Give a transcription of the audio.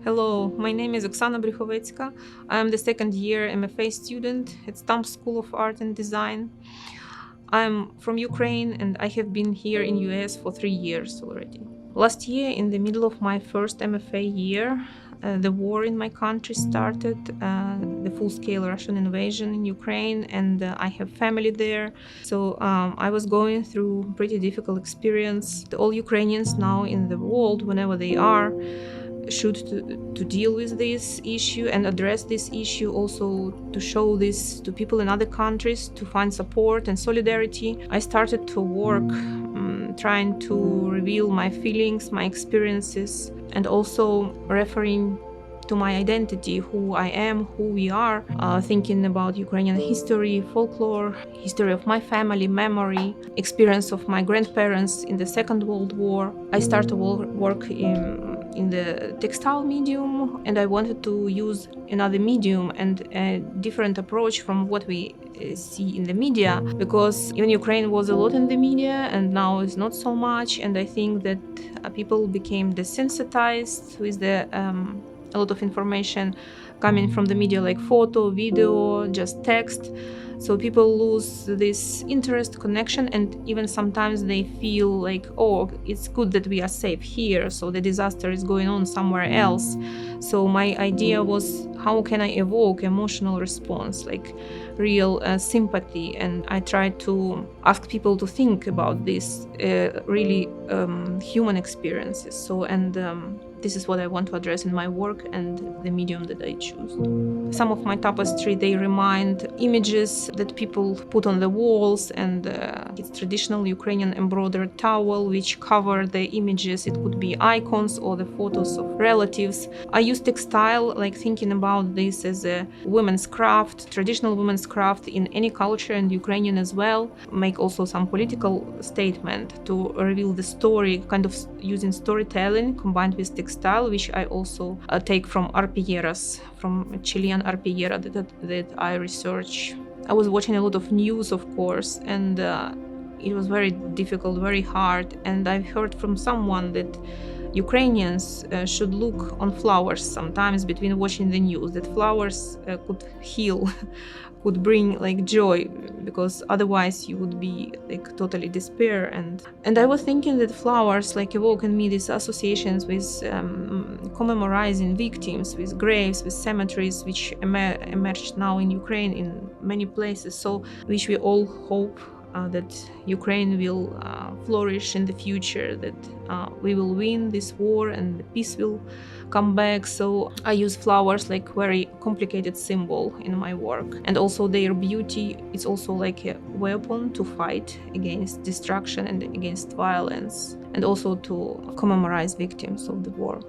Hello, my name is Oksana Briukhovetska. I'm the second year MFA student at Stamp School of Art and Design. I'm from Ukraine and I have been here in US for 3 years already. Last year, in the middle of my first MFA year, the war in my country started, the full-scale Russian invasion in Ukraine, and I have family there. So I was going through pretty difficult experience. All Ukrainians now in the world, whenever they are, should to deal with this issue and address this issue, also to show this to people in other countries, to find support and solidarity. I started to work trying to reveal my feelings, my experiences, and also referring to my identity, who I am, who we are, thinking about Ukrainian history, folklore, history of my family, memory, experience of my grandparents in the Second World War. I started to work in the textile medium, and I wanted to use another medium and a different approach from what we see in the media, because even Ukraine was a lot in the media and now it's not so much, and I think that people became desensitized with a lot of information coming from the media, like photo, video, just text. So people lose this interest, connection, and even sometimes they feel like, oh, it's good that we are safe here, so the disaster is going on somewhere else. So my idea was, how can I evoke emotional response, like real sympathy? And I tried to ask people to think about these really human experiences. So, this is what I want to address in my work and the medium that I choose. Some of my tapestry, they remind images that people put on the walls, and it's traditional Ukrainian embroidered towel which cover the images. It could be icons or the photos of relatives. I use textile, like thinking about this as a women's craft, traditional women's craft in any culture, and Ukrainian as well. Make also some political statement to reveal the story, kind of using storytelling combined with textile, which I also take from arpilleras, from Chilean arpillera that I research. I was watching a lot of news, of course, and it was very difficult, very hard. And I've heard from someone that Ukrainians should look on flowers sometimes between watching the news, that flowers could heal, could bring like joy, because otherwise you would be like totally despair. And I was thinking that flowers like evoke in me these associations with commemorizing victims, with graves, with cemeteries, which emerged now in Ukraine in many places, so which we all hope that Ukraine will flourish in the future, that we will win this war and peace will come back. So I use flowers like very complicated symbol in my work, and also their beauty is also like a weapon to fight against destruction and against violence, and also to commemorate victims of the war.